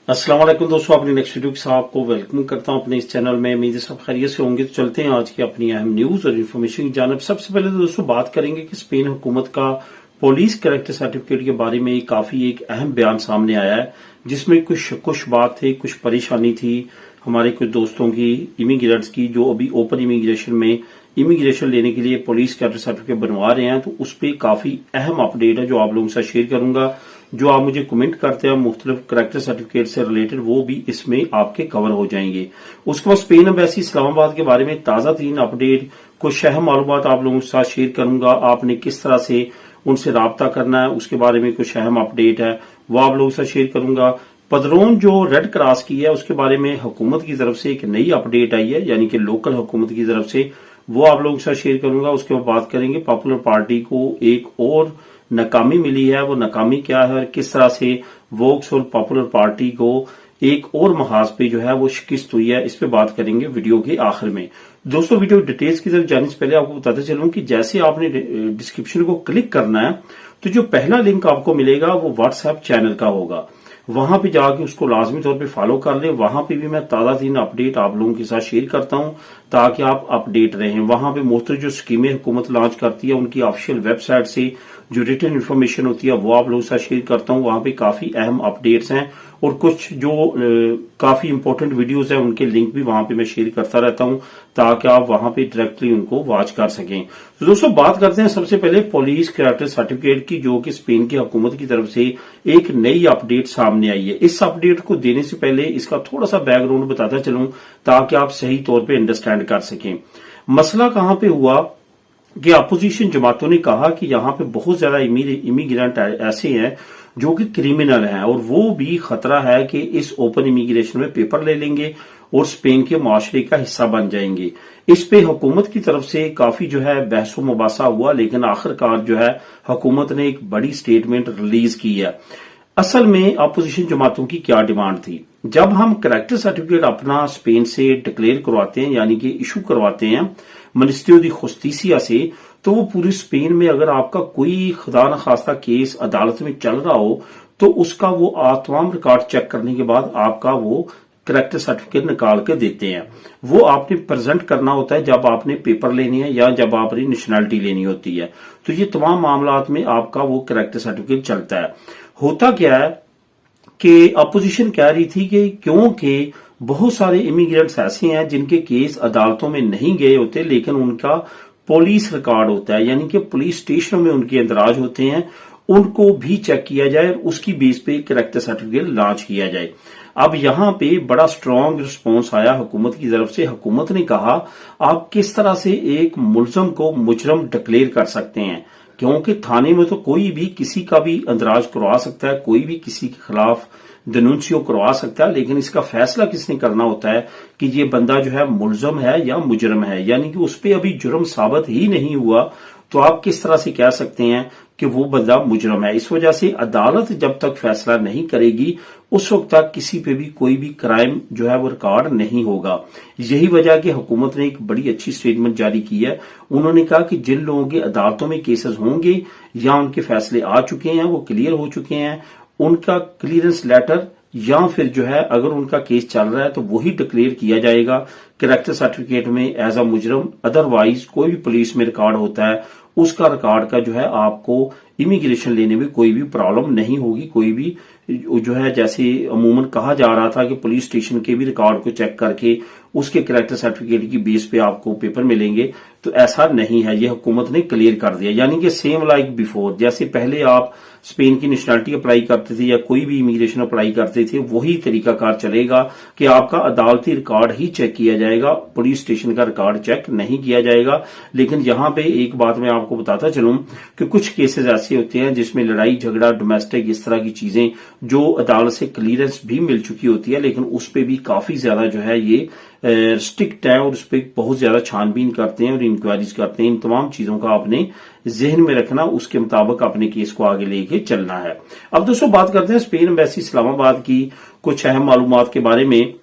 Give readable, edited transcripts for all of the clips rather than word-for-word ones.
अस्सलाम वालेकुम दोस्तों, अपनी नेक्स्ट वीडियो के साथ आपको वेलकम करता हूं अपने इस चैनल में। उम्मीद है सब खैरियत से होंगे। तो चलते हैं आज की अपनी अहम न्यूज और इन्फॉर्मेशन की जानब। सबसे पहले तो दोस्तों बात करेंगे कि स्पेन हुकूमत का पुलिस कैरेक्टर सर्टिफिकेट के बारे में काफी एक अहम बयान सामने आया है, जिसमें कुछ बात थी, कुछ परेशानी थी हमारे कुछ दोस्तों की, इमिग्रेंट्स की, जो अभी ओपन इमिग्रेशन में इमिग्रेशन लेने के लिए पुलिस कैरेक्टर सर्टिफिकेट बनवा रहे हैं। तो उस पर काफी अहम अपडेट है जो आप लोगों के साथ शेयर करूंगा। जो आप मुझे कमेंट करते हैं मुख्तलिफ कैरेक्टर सर्टिफिकेट से रिलेटेड, वो भी इसमें आपके कवर हो जाएंगे। उसके बाद स्पेन एम्बेसी इस्लामाबाद के बारे में ताजा तीन अपडेट, कुछ अहम मालूमात आप लोगों के साथ शेयर करूंगा। आपने किस तरह से उनसे राब्ता करना है उसके बारे में कुछ अहम अपडेट है, वो आप लोगों के साथ शेयर करूंगा। पदरोन जो रेड क्रॉस की है उसके बारे में हुकूमत की तरफ से एक नई अपडेट आई है, यानी कि लोकल हुकूमत की तरफ से, वो आप लोगों के साथ शेयर करूंगा। उसके बाद बात करेंगे पॉपुलर पार्टी को एक और नाकामी मिली है, वो नाकामी क्या है और किस तरह से वोक्स और पॉपुलर पार्टी को एक और महाज पे जो है वो शिकस्त हुई है, इस पे बात करेंगे वीडियो के आखिर में। दोस्तों वीडियो डिटेल्स की तरफ जाने से पहले आपको बताते चलूं कि जैसे आपने डिस्क्रिप्शन को क्लिक करना है तो जो पहला लिंक आपको मिलेगा वो व्हाट्सएप चैनल का होगा। वहां पे जाके उसको लाजमी तौर पे फॉलो कर लें। वहां पे भी मैं ताजा तीन अपडेट आप लोगों के साथ शेयर करता हूं ताकि आप अपडेट रहें। वहां पे मुख्तलिफ जो स्कीमें हुकूमत लॉन्च करती है उनकी ऑफिशियल वेबसाइट से जो रिटन इन्फॉर्मेशन होती है वो आप लोगों के साथ शेयर करता हूं। वहां पे काफी अहम अपडेट्स हैं और कुछ जो काफी इंपॉर्टेंट वीडियोस हैं उनके लिंक भी वहां पे मैं शेयर करता रहता हूं ताकि आप वहां पे डायरेक्टली उनको वॉच कर सकें। तो दोस्तों बात करते हैं सबसे पहले पुलिस कैरेक्टर सर्टिफिकेट की, जो कि स्पेन की हुकूमत की तरफ से एक नई अपडेट सामने आई है। इस अपडेट को देने से पहले इसका थोड़ा सा बैकग्राउंड बताता चलूं ताकि आप सही तौर पर अंडरस्टैंड कर सकें। मसला कहां पे हुआ कि अपोजिशन जमातों ने कहा कि यहां पे बहुत ज्यादा इमिग्रेंट ऐसे हैं जो कि क्रिमिनल हैं और वो भी खतरा है कि इस ओपन इमिग्रेशन में पेपर ले लेंगे और स्पेन के माशरे का हिस्सा बन जाएंगे। इस पे हुकूमत की तरफ से काफी जो है बहसो मुबासा हुआ, लेकिन आखिरकार जो है हुकूमत ने एक बड़ी स्टेटमेंट रिलीज की है। असल में अपोजिशन जमातों की क्या डिमांड थी? जब हम कैरेक्टर सर्टिफिकेट अपना स्पेन से डिक्लेयर करवाते हैं, यानी कि इशू करवाते हैं मिनिस्ट्री दी जुस्टिसिया से, तो वो पूरी स्पेन में अगर आपका कोई खुदा न खास्ता केस अदालत में चल रहा हो तो उसका वो तमाम रिकॉर्ड चेक करने के बाद आपका वो कैरेक्टर सर्टिफिकेट निकाल के देते हैं। वो आपने प्रेजेंट करना होता है जब आपने पेपर लेनी है या जब आपने नेशनैलिटी लेनी होती है। तो ये तमाम मामलात में आपका वो कैरेक्टर सर्टिफिकेट चलता है। होता क्या है कि अपोजिशन कह रही थी कि क्योंकि बहुत सारे इमिग्रेंट्स ऐसे हैं जिनके केस अदालतों में नहीं गए होते लेकिन उनका पुलिस रिकॉर्ड होता है, यानी कि पुलिस स्टेशनों में उनके इंदराज होते हैं, उनको भी चेक किया जाए और उसकी बेस पे कैरेक्टर सर्टिफिकेट लॉन्च किया जाए। अब यहां पे बड़ा स्ट्रांग रिस्पांस आया हुकूमत की तरफ से। हुकूमत ने कहा आप किस तरह से एक मुलजम को मुजरम डिक्लेयर कर सकते हैं, क्योंकि थाने में तो कोई भी किसी का भी अंदराज करवा सकता है, कोई भी किसी के खिलाफ डिनोंसियो करवा सकता है, लेकिन इसका फैसला किसने करना होता है कि ये बंदा जो है मुलजम है या मुजरम है, यानी कि उस पर अभी जुर्म साबित ही नहीं हुआ तो आप किस तरह से कह सकते हैं कि वो बंदा मुजरम है। इस वजह से अदालत जब तक फैसला नहीं करेगी उस वक्त तक किसी पे भी कोई भी क्राइम जो है वो रिकॉर्ड नहीं होगा। यही वजह कि हुकूमत ने एक बड़ी अच्छी स्टेटमेंट जारी की है। उन्होंने कहा कि जिन लोगों के अदालतों में केसेस होंगे या उनके फैसले आ चुके हैं, वो क्लियर हो चुके हैं, उनका क्लियरेंस लेटर या फिर जो है अगर उनका केस चल रहा है तो वही डिक्लेयर किया जाएगा कैरेक्टर सर्टिफिकेट में एज अ मुजरम। अदरवाइज कोई भी पुलिस में रिकॉर्ड होता है उसका रिकॉर्ड का जो है आपको इमिग्रेशन लेने में कोई भी प्रॉब्लम नहीं होगी। कोई भी जो है जैसे अमूमन कहा जा रहा था कि पुलिस स्टेशन के भी रिकॉर्ड को चेक करके उसके कैरेक्टर सर्टिफिकेट की बेस पे आपको पेपर मिलेंगे, तो ऐसा नहीं है। ये हुकूमत ने क्लियर कर दिया, यानी कि सेम लाइक बिफोर, जैसे पहले आप स्पेन की नेशनैलिटी अप्लाई करते थे या कोई भी इमिग्रेशन अप्लाई करते थे वही तरीकाकार चलेगा कि आपका अदालती रिकॉर्ड ही चेक किया जाएगा, पुलिस स्टेशन का रिकॉर्ड चेक नहीं किया जाएगा। लेकिन यहां पे एक बात मैं आपको बताता चलूं कि कुछ केसेस ऐसे होते हैं जिसमें लड़ाई झगड़ा डोमेस्टिक इस तरह की चीजें जो अदालत से क्लियरेंस भी मिल चुकी होती है, लेकिन उस पर भी काफी ज्यादा जो है ये स्ट्रिक्ट है और उस पर बहुत ज्यादा छानबीन करते हैं और इंक्वायरीज करते हैं। इन तमाम चीजों का आपने जहन में रखना, उसके मुताबिक अपने केस को आगे लेके चलना है। अब दोस्तों बात करते हैं स्पेन एम्बेसी इस्लामाबाद की कुछ अहम मालूमात के बारे में।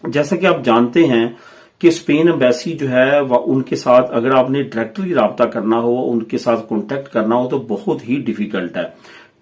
जैसा कि आप जानते हैं कि स्पेन एम्बेसी जो है वह उनके साथ अगर आपने डायरेक्टली राब्ता करना हो, उनके साथ कॉन्टेक्ट करना हो तो बहुत ही डिफिकल्ट है।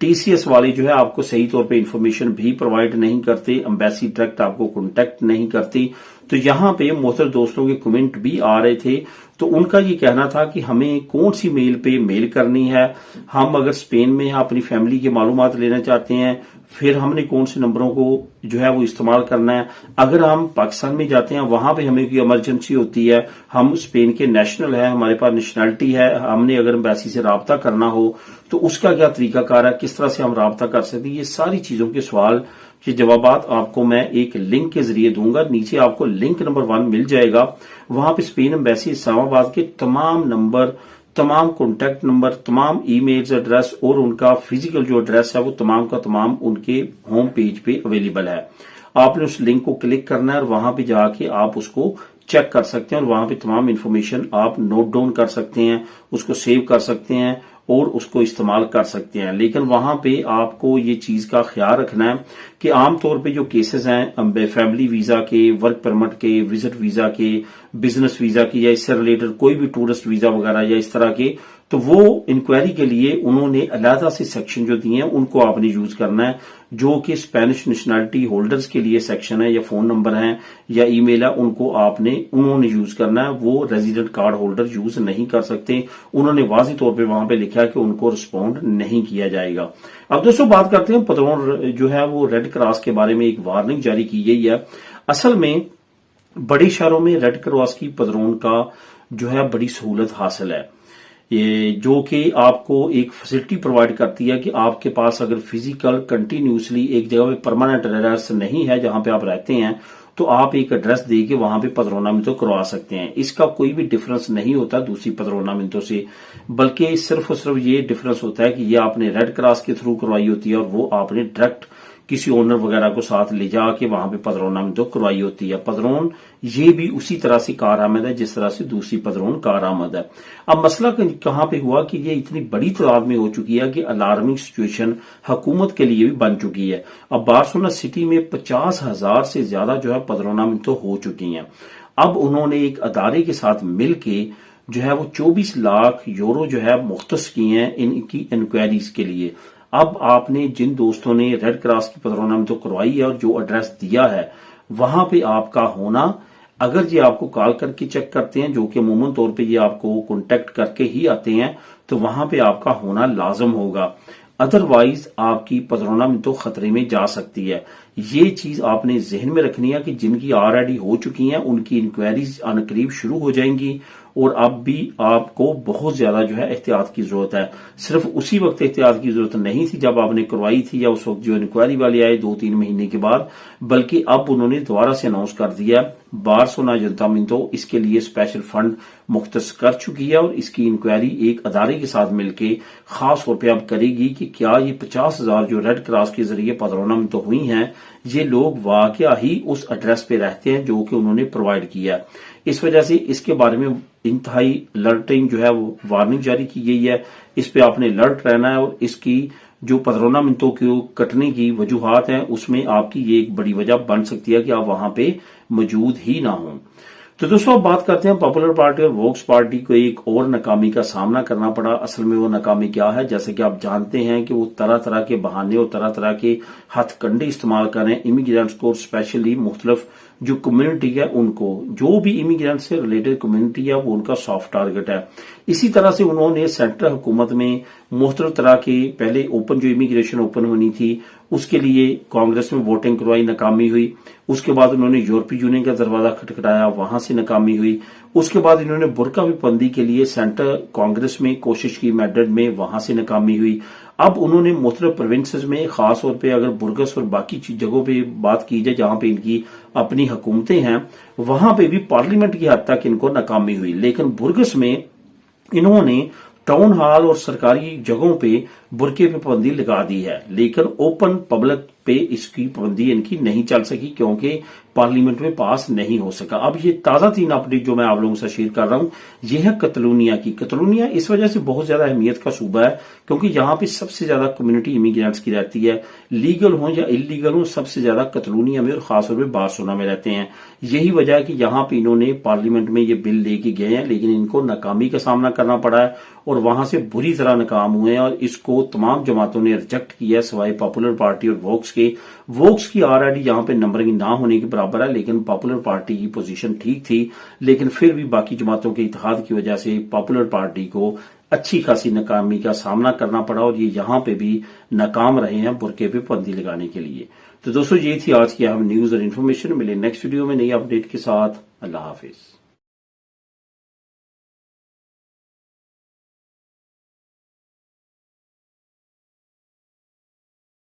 टीसीएस वाले जो है आपको सही तौर पे इंफॉर्मेशन भी प्रोवाइड नहीं करते, एम्बेसी डायरेक्ट आपको कांटेक्ट नहीं करती। तो यहाँ पे मोहतर दोस्तों के कमेंट भी आ रहे थे, तो उनका ये कहना था कि हमें कौन सी मेल पे मेल करनी है, हम अगर स्पेन में अपनी फैमिली की मालूमात लेना चाहते हैं फिर हमने कौन से नंबरों को जो है वो इस्तेमाल करना है, अगर हम पाकिस्तान में जाते हैं वहां पे हमें कोई इमरजेंसी होती है, हम स्पेन के नेशनल है, हमारे पास नेशनैलिटी है, हमने अगर एम्बेसी से राब्ता करना हो तो उसका क्या तरीकाकार है, किस तरह से हम राब्ता कर सकते हैं, ये सारी चीजों के सवाल के जवाबात आपको मैं एक लिंक के जरिए दूंगा। नीचे आपको लिंक नंबर 1 मिल जाएगा, वहां पे स्पेन एम्बेसी इस्लामाबाद के तमाम नंबर, तमाम कॉन्टैक्ट नंबर, तमाम ईमेल्स एड्रेस और उनका फिजिकल जो एड्रेस है वो तमाम का तमाम उनके होम पेज पे अवेलेबल है। आपने उस लिंक को क्लिक करना है और वहां पे जाके आप उसको चेक कर सकते हैं और वहां पे तमाम इंफॉर्मेशन आप नोट डाउन कर सकते हैं, उसको सेव कर सकते हैं और उसको इस्तेमाल कर सकते हैं। लेकिन वहां पे आपको ये चीज का ख्याल रखना है कि आमतौर पे जो केसेस हैं फैमिली वीजा के, वर्क परमिट के, विजिट वीजा के, बिजनेस वीजा की या इससे रिलेटेड कोई भी टूरिस्ट वीजा वगैरह या इस तरह के, तो वो इंक्वायरी के लिए उन्होंने अलहदा से सेक्शन जो दिए हैं उनको आपने यूज करना है, जो कि स्पेनिश नेशनैलिटी होल्डर्स के लिए सेक्शन है या फोन नंबर है या ईमेल है, उनको उन्होंने यूज करना है। वो रेजिडेंट कार्ड होल्डर यूज नहीं कर सकते, उन्होंने वाज़ी तौर पे वहां पे लिखा है कि उनको रिस्पॉन्ड नहीं किया जाएगा। अब दोस्तों बात करते हैं पतरों जो है वो रेड क्रॉस के बारे में एक वार्निंग जारी की गई है। असल में बड़े शहरों में रेड क्रॉस की पदरों का जो है बड़ी सहूलत हासिल है, ये जो कि आपको एक फैसिलिटी प्रोवाइड करती है कि आपके पास अगर फिजिकल कंटिन्यूसली एक जगह पे परमानेंट एड्रेस नहीं है जहां पे आप रहते हैं तो आप एक एड्रेस दे के वहां पे पदरोनामितो करवा सकते हैं। इसका कोई भी डिफरेंस नहीं होता दूसरी पदरोनामितो से, बल्कि सिर्फ और सिर्फ ये डिफरेंस होता है कि ये आपने रेड क्रॉस के थ्रू करवाई होती है और वो आपने डायरेक्ट किसी ओनर वगैरह को साथ ले जाके वहां पे पदरोनामितो करवाई होती है। पदरोन ये भी उसी तरह से कारआमद है जिस तरह से दूसरी पदरोन कारआमद है। अब मसला कहां पे हुआ कि ये इतनी बड़ी तादाद में हो चुकी है कि अलार्मिंग सिचुएशन हुकूमत के लिए भी बन चुकी है। अब बार्सिलोना सिटी में 50,000 से ज्यादा जो है पदरोनामितो हो चुकी हैं। अब उन्होंने एक अदारे के साथ मिलके जो है वो 24 लाख यूरो जो है मुख्तस किए हैं इनकी इंक्वायरीज के लिए। अब आपने जिन दोस्तों ने रेड क्रॉस की पदरोनामितो करवाई है और जो एड्रेस दिया है वहां पे आपका होना, अगर ये आपको कॉल करके चेक करते हैं, जो कि अमूमन तौर पे ये आपको कांटेक्ट करके ही आते हैं, तो वहां पे आपका होना लाजम होगा, अदरवाइज आपकी पदरोनामितो खतरे में जा सकती है। ये चीज आपने जहन में रखनी है कि जिनकी ऑलरेडी हो चुकी हैं उनकी इंक्वायरीज अनकरीब शुरू हो जाएंगी और अब भी आपको बहुत ज्यादा जो है एहतियात की जरूरत है। सिर्फ उसी वक्त एहतियात की जरूरत नहीं थी जब आपने करवाई थी या उस वक्त जो इंक्वायरी वाले आए 2-3 महीने के बाद, बल्कि अब उन्होंने दोबारा से अनाउंस कर दिया बार्सिलोना अयuntamiento इसके लिए स्पेशल फंड मुख्तस कर चुकी है और इसकी इंक्वायरी एक अदारे के साथ मिलकर खास तौर पर अब करेगी कि क्या ये 50,000 जो रेड क्रॉस के जरिए पदरोनामितो हुई हैं ये लोग वाकया ही उस एड्रेस पे रहते हैं जो कि उन्होंने प्रोवाइड किया है। इस वजह से इसके बारे में इंतहाई अलर्टिंग जो है वो वार्निंग जारी की गई है। इस पे आपने अलर्ट रहना है और इसकी जो पदरोनामितो को कटने की वजूहात हैं उसमें आपकी ये एक बड़ी वजह बन सकती है कि आप वहां पे मौजूद ही ना हों। तो दोस्तों अब बात करते हैं पॉपुलर पार्टी और वोक्स पार्टी को एक और नाकामी का सामना करना पड़ा। असल में वो नाकामी क्या है, जैसे कि आप जानते हैं कि वो तरह तरह के बहाने और तरह तरह के हथकंडे इस्तेमाल कर रहे हैं इमिग्रेंट्स को, स्पेशली मुख्तलिफ जो कम्युनिटी है उनको, जो भी इमिग्रेंट से रिलेटेड कम्युनिटी है वो उनका सॉफ्ट टारगेट है। इसी तरह से उन्होंने सेंट्रल हुकूमत में मुख्तलिफ तरह के पहले ओपन जो इमिग्रेशन ओपन होनी थी उसके लिए कांग्रेस में वोटिंग करवाई, नाकामी हुई। उसके बाद उन्होंने यूरोपीय यूनियन का दरवाजा खटखटाया, वहां से नाकामी हुई। उसके बाद इन्होंने बुर्का पाबंदी के लिए सेंट्रल कांग्रेस में कोशिश की मैड्रिड में, वहां से नाकामी हुई। अब उन्होंने मुख्तलिफ प्रोविंसेस में खास तौर पे अगर बुर्गस और बाकी जगहों पे बात की जाए जहां पे इनकी अपनी हुकूमतें हैं वहां पे भी पार्लियामेंट की हद तक इनको नाकामी हुई। लेकिन बुर्गस में इन्होंने टाउन हॉल और सरकारी जगहों पे बुरके पे पाबंदी लगा दी है, लेकिन ओपन पब्लिक पे इसकी पाबंदी इनकी नहीं चल सकी क्योंकि पार्लियामेंट में पास नहीं हो सका। अब ये ताजा तीन अपडेट जो मैं आप लोगों से शेयर कर रहा हूं, ये है कतलूनिया की। कतलूनिया इस वजह से बहुत ज्यादा अहमियत का सूबा है क्योंकि यहाँ पे सबसे ज्यादा कम्युनिटी इमिग्रेंट्स की रहती है, लीगल हो या इलीगल हो, सबसे ज्यादा कतलूनिया में और खासतौर पर बार्सिलोना में रहते हैं। यही वजह है कि यहाँ पे इन्होंने पार्लियामेंट में ये बिल लेके गए हैं, लेकिन इनको नाकामी का सामना करना पड़ा है और वहां से बुरी तरह नाकाम हुए हैं और इसको तमाम जमातों ने रिजेक्ट किया सिवाय पॉपुलर पार्टी और वोक्स के। वोक्स की ऑलरेडी यहाँ पे नंबरिंग ना होने के बराबर है, लेकिन पॉपुलर पार्टी की पोजीशन ठीक थी, लेकिन फिर भी बाकी जमातों के इत्तेहाद की वजह से पॉपुलर पार्टी को अच्छी खासी नाकामी का सामना करना पड़ा और ये यहाँ पे भी नाकाम रहे हैं बुरके पे पाबंदी लगाने के लिए। तो दोस्तों, ये थी आज की अहम न्यूज और इन्फॉर्मेशन। मिले नेक्स्ट वीडियो में नई अपडेट के साथ। अल्लाह हाफिज।